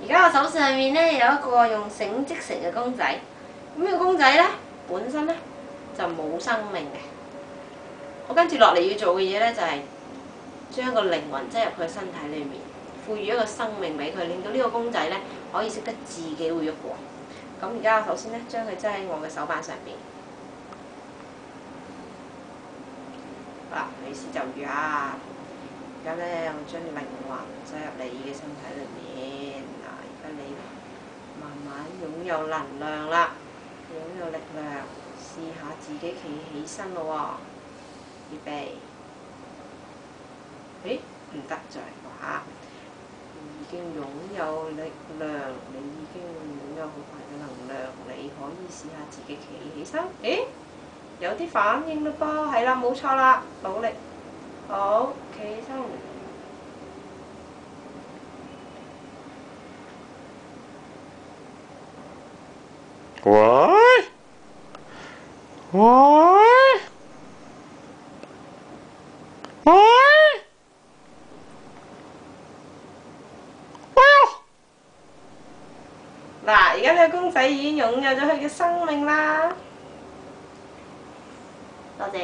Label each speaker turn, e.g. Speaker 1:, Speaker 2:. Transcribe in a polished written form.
Speaker 1: 而家我手上面咧有一個用繩織成嘅公仔，咁呢個公仔咧本身咧就冇生命嘅。我跟住落嚟要做嘅嘢咧就係將個靈魂擠入佢身體裏面，賦予一個生命俾佢，令到呢個公仔咧可以識得自己會喐喎。咁而家我首先咧將佢擠喺我嘅手板上邊。嗱，你試就住啊！而家咧，我將靈魂擠入你嘅身體裏面。嗱，而家你慢慢擁有能量啦，擁有力量，試下自己企起身咯喎！預備。咦？唔得，再嚟個嚇！已經擁有力量，你已經擁有好大嘅能量，你可以試下自己企起身。咦？有啲反應嘞噃，係啦，冇錯啦，努力，好，企起身。
Speaker 2: 喂喂喂
Speaker 1: 嗱，而家呢個公仔已經擁有咗佢嘅生命啦，多謝。